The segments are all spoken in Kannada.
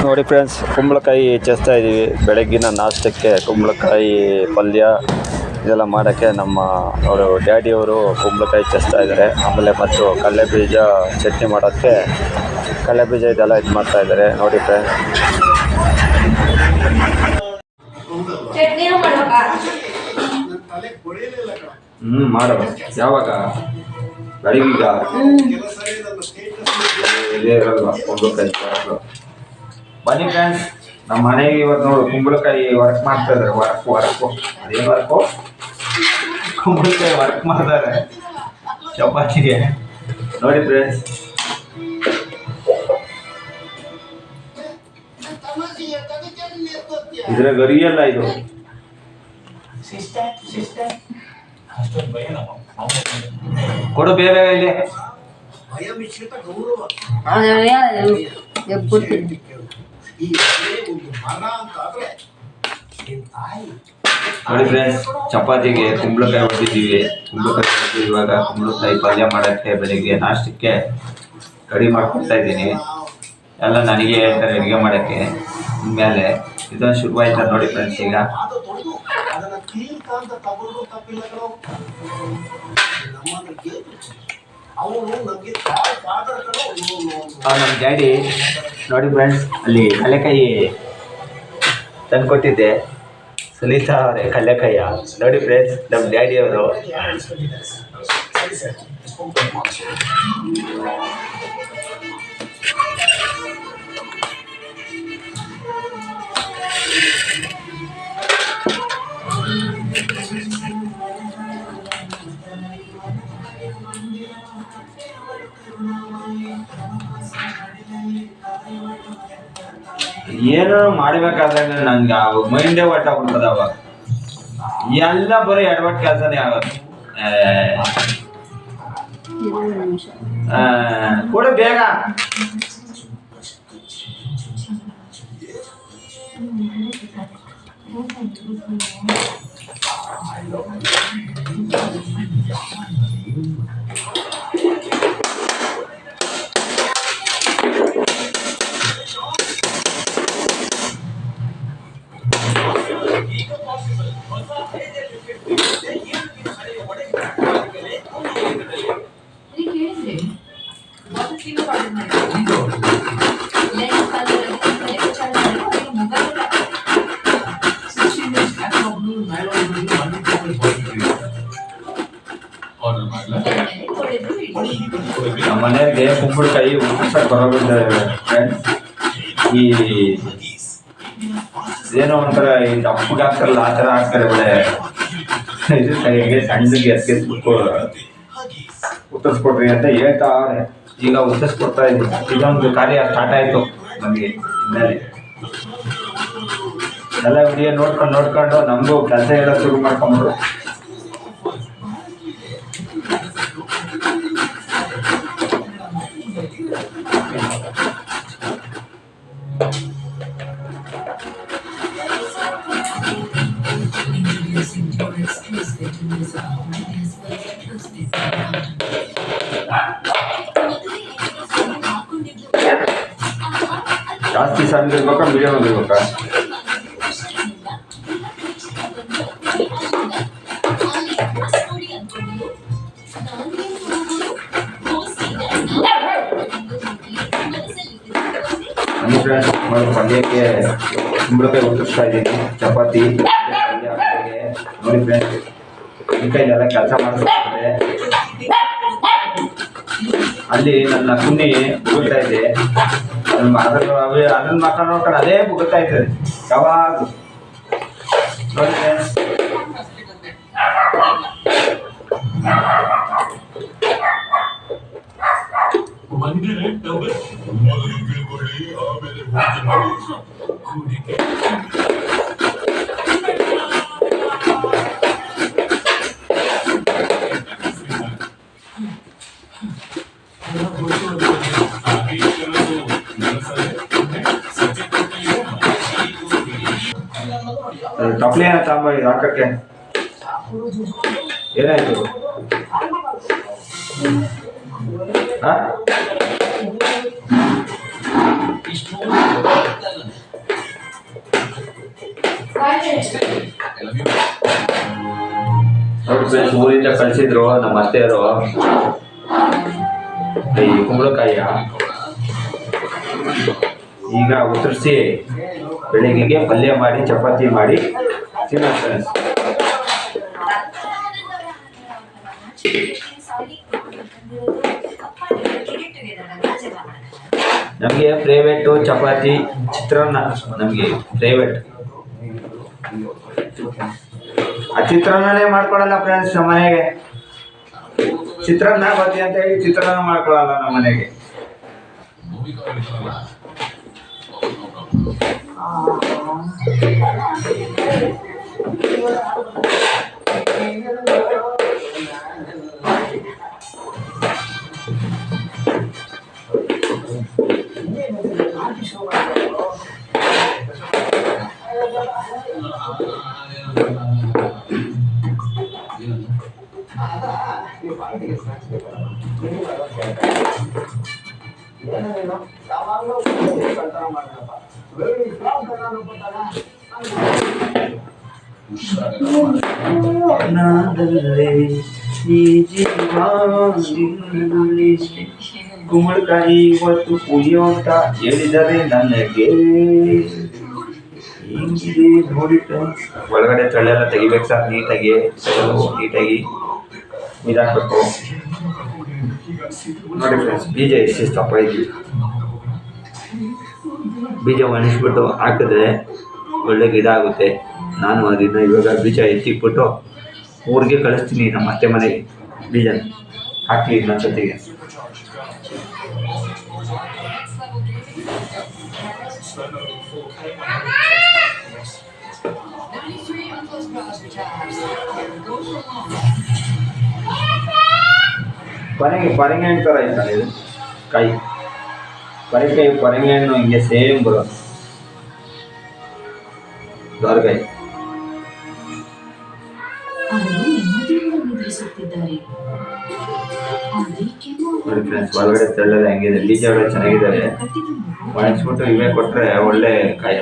ನೋಡಿ ಫ್ರೆಂಡ್ಸ್, ಕುಂಬಳಕಾಯಿ ಹೆಚ್ಚಿಸ್ತಾ ಇದ್ದೀವಿ. ಬೆಳಗ್ಗಿನ ನಾಷ್ಟಕ್ಕೆ ಕುಂಬಳಕಾಯಿ ಪಲ್ಯ ಇದೆಲ್ಲ ಮಾಡೋಕ್ಕೆ ನಮ್ಮ ಅವರು ಡ್ಯಾಡಿಯವರು ಕುಂಬಳಕಾಯಿ ಹೆಚ್ಚಿಸ್ತಾ ಇದ್ದಾರೆ. ಆಮೇಲೆ ಮತ್ತು ಕಡಲೆ ಬೀಜ ಚಟ್ನಿ ಮಾಡೋಕ್ಕೆ ಕಡಲೆ ಬೀಜ ಇದೆಲ್ಲ ಇದು ಮಾಡ್ತಾ ಇದ್ದಾರೆ. ನೋಡಿ ಫ್ರೆಂಡ್ಸ್, ಮಾಡ ಯಾವಾಗ ಬೆಳಗ್ಗೀಗ ಬನ್ನಿ ಫ್ರೆಂಡ್ಸ್, ನಮ್ಮ ಮನೆಗೆ ಇವತ್ತು ನೋಡು ಕುಂಬಳಕಾಯಿ ವರ್ಕ್ ಮಾಡ್ತಾ ಇದಾರೆ. ವರ್ಕು ಅದೇನು ವರ್ಕು, ಕುಂಬಳಕಾಯಿ ವರ್ಕ್ ಮಾಡ್ತಾರೆ ಚಪಾತಿಗೆ. ನೋಡಿ ಫ್ರೆಂಡ್ಸ್, ಇದ್ರ ಗರಿಯಲ್ಲ ಇದು. ಕೊಡು ಬೇಗ ಇಲ್ಲಿ. ನೋಡಿ ಫ್ರೆಂಡ್ಸ್, ಚಪಾತಿಗೆ ಕುಂಬಳಕಾಯಿ ಹೊಟ್ಟಿದ್ದೀವಿ. ಕುಂಬಳಕಾಯಿ ಇವಾಗ ಕುಂಬಳಕಾಯಿ ಪಲ್ಯ ಮಾಡೋಕ್ಕೆ ಬೆಳಿಗ್ಗೆ ನಾಷ್ಟಕ್ಕೆ ರೆಡಿ ಮಾಡ್ಕೊಳ್ತಾ ಇದ್ದೀನಿ. ಎಲ್ಲ ನನಗೆ ಹೇಳ್ತಾರೆ ಅಡುಗೆ ಮಾಡೋಕ್ಕೆ. ಇನ್ಮೇಲೆ ಇದೊಂದು ಶುರುವಾಯ್ತಾರೆ ನೋಡಿ ಫ್ರೆಂಡ್ಸ್. ಈಗ ನಮ್ಮ ಡ್ಯಾಡಿ ನೋಡಿ ಫ್ರೆಂಡ್ಸ್, ಅಲ್ಲಿ ಕಡಲೆಕಾಯಿ ತಂದುಕೊಟ್ಟಿದ್ದೆ. ಸುನೀತಾ ಅವರೇ ಕಡಲೆಕಾಯ ನೋಡಿ ಫ್ರೆಂಡ್ಸ್, ನಮ್ಮ ಡ್ಯಾಡಿಯವರು. ಏನೋ ಮಾಡಬೇಕಾದಾಗ ನಂಗೆ ಮೈಂಡೇ ಹೊಟ್ಟಾಗ್ಬಿಡ್ತದ. ಅವಾಗ ಎಲ್ಲ ಬರೀ ಎಡವಟ್ಟು ಕೆಲಸನೇ ಆಗೋದು. ಕೂಡ ಬೇಗ ನಮ್ಮ ಮನೆಗೆ ಕುಂಬಳಕಾಯಿ ಉಪ್ಪಿಸಕ್ಕೆ ಬರೋದಿಲ್ಲ ಫ್ರೆಂಡ್ಸ್. ಈ ಏನೋ ಒಂಥರ ಈ ದಪ್ಪಗೆ ಹಾಕ್ತಾರಲ್ಲ, ಆ ಥರ ಹಾಕ್ತಾರೆ. ಒಳ್ಳೆ ಇದು ಕೈಗೆ ಸಣ್ಣಗೆ ಎಸ್ಬಿಟ್ಟು ಉತ್ತರಿಸ್ಕೊಡ್ರಿ ಅಂತ ಹೇಳ್ತಾವ್ರೆ. ಈಗ ಉತ್ತರಿಸ್ಕೊಡ್ತಾ ಇದ್ದೀನಿ. ಇದೊಂದು ಕಾರ್ಯ ಸ್ಟಾರ್ಟ್ ಆಯಿತು ನಮಗೆ. ಇನ್ಮೇಲೆ ಎಲ್ಲ ವಿಡಿಯೋ ನೋಡ್ಕೊಂಡು ನಮಗೂ ಕೆಲಸ ಎಲ್ಲ ಶುರು ಮಾಡ್ಕೊಂಡ್ರು. ಜಾಸ್ತಿ ಸಣ್ಣ ಇರ್ಬೇಕಾ, ಮೀಡಿಯಮ್ ಆಗಿರ್ಬೇಕಾ? ಪಲ್ಯಕ್ಕೆ ಕುಂಬಳಕಾಯಿ ಉತ್ತರಿಸ್ತಾ ಇದ್ದೀನಿ. ಚಪಾತಿ ಪಲ್ಯ ನೋಡಿ ಫ್ರೆಂಡ್ಸ್, ಈ ಕೈಲೆಲ್ಲ ಕೆಲಸ ಮಾಡ್ತಾರೆ. ಅಲ್ಲಿ ನನ್ನ ಕುನ್ನಿ ಬುಗುತ್ತಾ ಇದೆ. ಅದನ್ನ ಮಕ್ಕಳು ನೋಡ್ಕೊಂಡು ಅದೇ ಬುಗುತ್ತಾ ಇರ್ತದೆ ಯಾವಾಗ. ನೋಡಿ ಫ್ರೆಂಡ್ಸ್, ತಪ್ಪಲೆ ತಾಂಬ ಹಾಕಕ್ಕೆ ಏನಾಯ್ತು? ಫ್ರೆಂಡ್ಸ್, ಊರಿಂದ ಕಳಿಸಿದ್ರು ನಮ್ಮ ಅತ್ತೆಯವರು ಈ ಕುಂಬಳಕಾಯಿಯ. ಈಗ ಉತ್ತರಿಸಿ ಬೆಳಿಗ್ಗೆಗೆ ಪಲ್ಯ ಮಾಡಿ ಚಪಾತಿ ಮಾಡಿ ತಿನ್ನೋಣ ಫ್ರೆಂಡ್ಸ್. ನಮಗೆ ಪ್ರೈವೇಟು ಚಪಾತಿ ಚಿತ್ರಾನ್ನ, ನಮಗೆ ಪ್ರೈವೇಟ್ ಆ ಚಿತ್ರಾನ್ನನೇ ಮಾಡ್ಕೊಡಲ್ಲ ಫ್ರೆಂಡ್ಸ್. ನಮ್ಮ ಮನೆಗೆ ಚಿತ್ರಾನ್ನ ಬತ್ತಿ ಅಂತ ಹೇಳಿ ಚಿತ್ರಾನ್ನ ಮಾಡ್ಕೊಳಲ್ಲ ನಮ್ಮ ಮನೆಗೆ. ಕುಂಬಳಕಾಯಿ ಇವತ್ತು ಪುಳಿಯೋ ಅಂತ ಹೇಳಿದರೆ ನನಗೆ ಹಿಂಗಿದೆ ನೋಡಿ ಫ್ರೆಂಡ್ಸ್. ಒಳಗಡೆ ತಳ್ಳೆಲ್ಲ ತೆಗಿಬೇಕು ಸರ್, ನೀಟಾಗಿ ನೀಟಾಗಿ ಇದಾಕಬೇಕು ನೋಡಿ ಫ್ರೆಂಡ್ಸ್. ಬೀಜ ಎಷ್ಟು ದಪ್ಪ ಇದ್ವಿ, ಬೀಜ ಒಣಗಿಸ್ಬಿಟ್ಟು ಹಾಕಿದ್ರೆ ಒಳ್ಳೆ ಗಿಡ ಆಗುತ್ತೆ. ನಾನು ಅದನ್ನು ಇವಾಗ ಬೀಜ ಎತ್ತಿಕ್ಬಿಟ್ಟು ಊರಿಗೆ ಕಳಿಸ್ತೀನಿ, ನಮ್ಮ ಅತ್ತೆ ಮನೆಗೆ ಬೀಜನ ಹಾಕಿ ಇನ್ನೊಂದ್ಸತಿಗೆ. ಪರಂಗಿ ಹಣ್ಣು ಥರ ಇರ್ತಾರೆ ಇದು ಕಾಯಿ, ಪರಂಗಿ ಹಣ್ಣು ಹಿಂಗೆ ಸೇಮ್ ಬರೋದು ದೊರಗಾಯಿ. ನೋಡಿ ಫ್ರೆಂಡ್ಸ್, ಒಳಗಡೆ ತೆಳ್ಳದ ಹೆಂಗಿದೆ, ಬೀಜಗಳು ಚೆನ್ನಾಗಿದ್ದಾವೆ. ಒಣಗಿಸ್ಬಿಟ್ಟು ಇವೇ ಕೊಟ್ಟರೆ ಒಳ್ಳೆ ಕಾಯಿ.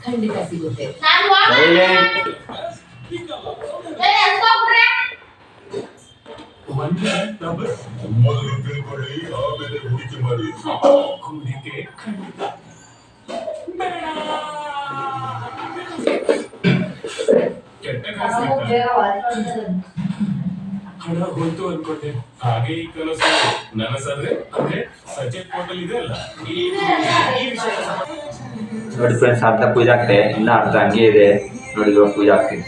ಖಂಡಿತ ಸಿಗುತ್ತೆ. ಮೊದಲು ತಿಳ್ಕೊಳ್ಳಿ, ಆಮೇಲೆ ಹೂಡಿಕೆ ಮಾಡಿ. ಹೂಡಿಕೆ ಖಂಡಿತ ಕೆಟ್ಟ ಹಣ ಹೋಯ್ತು ಅನ್ಕೊಂಡೆ. ಹಾಗೆ ಈ ಕನಸು ನನಸಾದ್ರೆ ಅಂದ್ರೆ ಸಚಿನ್ ಹೋಟೆಲ್ ಇದೆ ಅಲ್ಲ, ಈ ವಿಷಯ ನೋಡಿ ಫ್ರೆಂಡ್ಸ್, ಅರ್ಧ ಪೂಜೆ ಆಗ್ತದೆ, ಇನ್ನ ಅರ್ಧ ಹಂಗೆ ಇದೆ ನೋಡಿ. ಇವಾಗ ಪೂಜೆ ಆಗ್ತೀನಿ.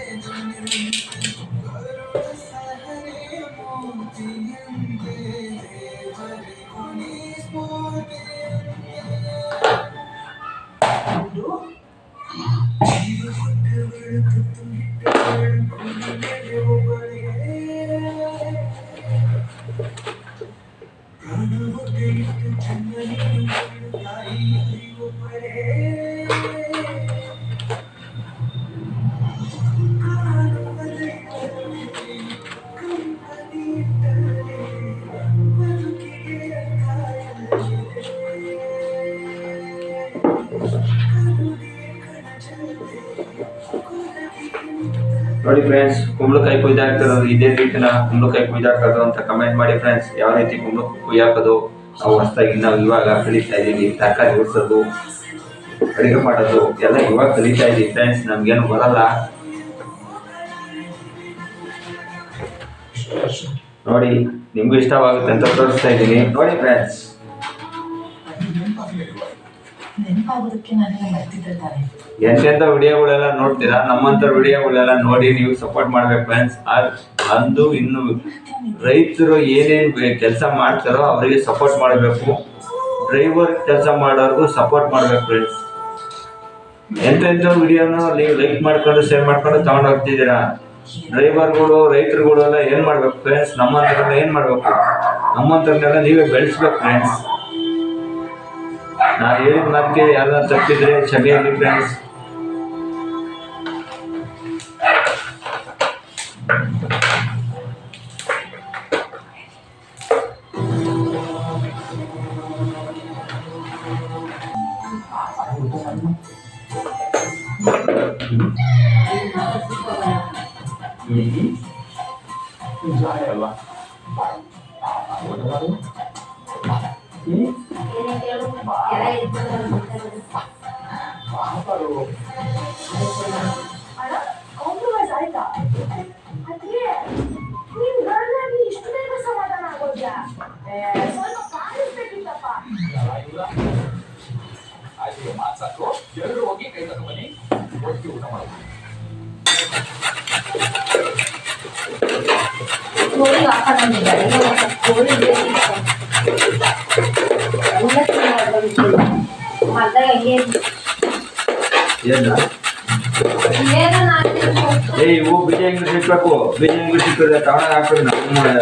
ನೋಡಿ ಫ್ರೆಂಡ್ಸ್, ಕುಂಬಳಕಾಯಿ ಕೊಯ್ದು ಹಾಕ್ತಿರೋದು ಇದೇ ರೀತಿನ ಕುಂಬಳಕಾಯಿ ಕೊಯ್ದು ಹಾಕೋದು ಅಂತ ಕಮೆಂಟ್ ಮಾಡಿ ಫ್ರೆಂಡ್ಸ್. ಯಾವ ರೀತಿ ಕುಂಬಳಕಾಯಿ ಕೊಯ್ದು ಹಾಕೋದು ನಾವು ಹೊಸದಾಗಿ ನಾವು ಇವಾಗ ಕಲಿತಾ ಇದ್ದೀವಿ. ತರಕಾರಿ ಉಳಿಸೋದು, ಅಡುಗೆ ಮಾಡೋದು ಎಲ್ಲ ಇವಾಗ ಕಲಿತಾ ಇದ್ದೀವಿ ಫ್ರೆಂಡ್ಸ್. ನಮ್ಗೇನು ಬರಲ್ಲ ನೋಡಿ. ನಿಮ್ಗೂ ಇಷ್ಟವಾಗುತ್ತೆ ಅಂತ ತೋರಿಸ್ತಾ ಇದ್ದೀನಿ ನೋಡಿ ಫ್ರೆಂಡ್ಸ್. ಎಂತೆಂಥ ವಿಡಿಯೋಗಳೆಲ್ಲ ನೋಡ್ತೀರಾ, ನಮ್ಮಂಥ ವಿಡಿಯೋಗಳೆಲ್ಲ ನೋಡಿ ನೀವು ಸಪೋರ್ಟ್ ಮಾಡ್ಬೇಕು ಫ್ರೆಂಡ್ಸ್. ಅಂದು ಇನ್ನು ರೈತರು ಏನೇನು ಕೆಲಸ ಮಾಡ್ತಾರೋ ಅವರಿಗೆ ಸಪೋರ್ಟ್ ಮಾಡಬೇಕು. ಡ್ರೈವರ್ ಕೆಲಸ ಮಾಡೋರ್ಗೂ ಸಪೋರ್ಟ್ ಮಾಡ್ಬೇಕು ಫ್ರೆಂಡ್ಸ್. ಎಂತೆಂಥ ವಿಡಿಯೋನ ನೀವು ಲೈಕ್ ಮಾಡ್ಕೊಂಡು ಶೇರ್ ಮಾಡ್ಕೊಂಡು ತಗೊಂಡು ಹೋಗ್ತಿದ್ದೀರಾ. ಡ್ರೈವರ್ಗಳು ರೈತರುಗಳು ಎಲ್ಲ ಏನು ಮಾಡ್ಬೇಕು ಫ್ರೆಂಡ್ಸ್, ನಮ್ಮಂಥವ್ರನ್ನ ಏನು ಮಾಡ್ಬೇಕು, ನಮ್ಮಂಥವ್ರನ್ನೆಲ್ಲ ನೀವೇ ಬೆಳೆಸ್ಬೇಕು ಫ್ರೆಂಡ್ಸ್. ನಾನು ಹೇಳಿದ ಮಾತಿಗೆ ಯಾರನ್ನ ತಪ್ಪಿದ್ರೆ ಕ್ಷಮೆ ಇರಲಿ ಫ್ರೆಂಡ್ಸ್. ಅಲ್ವಾ? ಕಾಂಪ್ರಮೈಸ್ ಆಯ್ತಾ? ಅದೇ ನೀನ್ ಗಂಡನಾಗಿ ಇಷ್ಟು ಬೇಗ ಸಮಾಧಾನ ಆಗೋದ್ಯಾ? ಸ್ವಲ್ಪ ಕಾಣಿಸ್ಬೇಕಿತ್ತಪ್ಪ. ಕೋಳಿ ಹಾಕೊಂಡಿದ್ದಾರೆ ಕೋಳಿ ಮದ್ದ ಹೆಂಗೆ ಏನು ಇವು ಬೀಜ ಇಂಗ್ಲೀಷ್ ಇಟ್ಬೇಕು. ಬೀಜ ಇಂಗ್ಲೀಷ್ ಇಟ್ಟರೆ ತವಣ ಹಾಕಿದ್ರೆ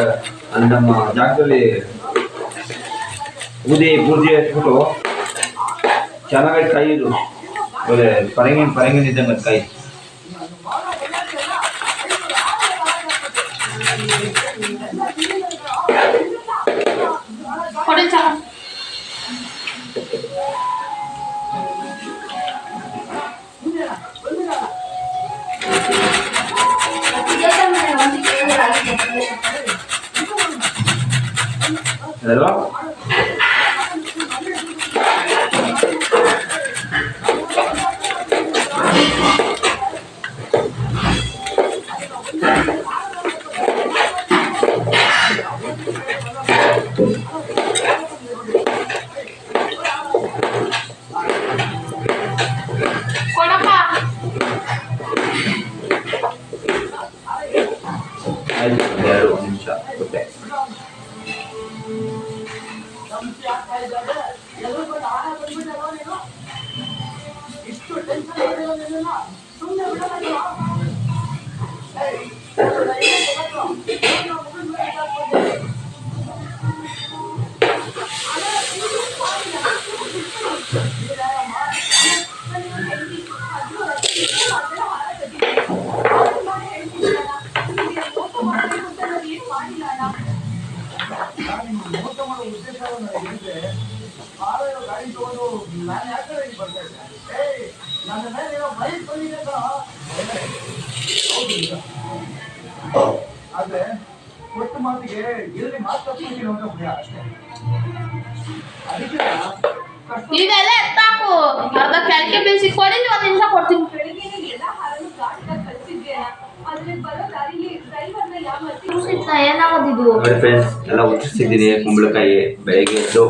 ನಮ್ಮ ಜಾಗದಲ್ಲಿ ಬೂದಿ ಹಚ್ಬಿಟ್ಟು ಚೆನ್ನಾಗಿ ಕಾಯಿ ಇದು ಪರಂಗಿನ ಇದ್ದಂಗೆ ಕಾಯಿ. ಅಲ್ವಾ? ಆಯ್ತು, 2 ನಿಮಿಷ ಗೊತ್ತೇ. ಆದ್ರೆ ಒಟ್ಟು ಮಾತಿಗೆ ಎಲ್ಲಿ ಮಾತಾಡ್ತೀನಿ ಅಂತ ಭಯ ಅಷ್ಟೇ. ಅದಕ್ಕೆ ಇದೆಲ್ಲ ಎತ್ತಾಕು ಅರ್ಧ ಕೆಳಗೆ ಬೀಸಿ ಕೊಡಿ, 1 ನಿಮಿಷ ಕೊಡ್ತೀನಿ. ಬೆಳಿಗ್ಗೆ ಎಲ್ಲ ಹಾರನ್ನು ಘಾಟ್ನಾಗ ಕಳ್ಸಿದ್ಯಾ ಆದ್ರೆ ಬರೋ ದಾರಿಲಿ ಡ್ರೈವರ್ನ ಯಾವತ್ತಿ ಏನಾಗೋದಿದು? ನೋಡಿ ಫ್ರೆಂಡ್ಸ್, ಎಲ್ಲ ಉಚ್ಚರಿಸಿದ್ದೀನಿ. ಕುಂಬಳಕಾಯಿ ಬೆಳಗ್ಗೆ ಎದ್ದು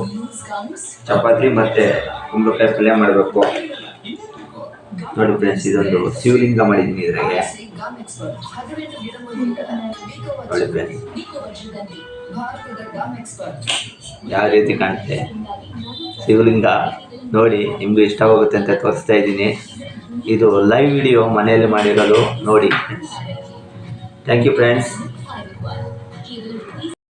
ಚಪಾತಿ ಮತ್ತೆ ಕುಂಬಳಕಾಯಿ ಪಲ್ಯ ಮಾಡಬೇಕು. ನೋಡಿ ಫ್ರೆಂಡ್ಸ್, ಇದೊಂದು ಶಿವಲಿಂಗ ಮಾಡಿದ್ದೀನಿ ಇದ್ರಾಗೆ. ನೋಡಿ ಫ್ರೆಂಡ್ಸ್ ಯಾವ ರೀತಿ ಕಾಣುತ್ತೆ ಶಿವಲಿಂಗ. ನೋಡಿ, ನಿಮ್ಗೆ ಇಷ್ಟವಾಗುತ್ತೆ ಅಂತ ತೋರಿಸ್ತಾ ಇದ್ದೀನಿ. ಇದು ಲೈವ್ ವಿಡಿಯೋ ಮನೆಯಲ್ಲಿ ಮಾಡಿರೋದು ನೋಡಿ. Thank you friends.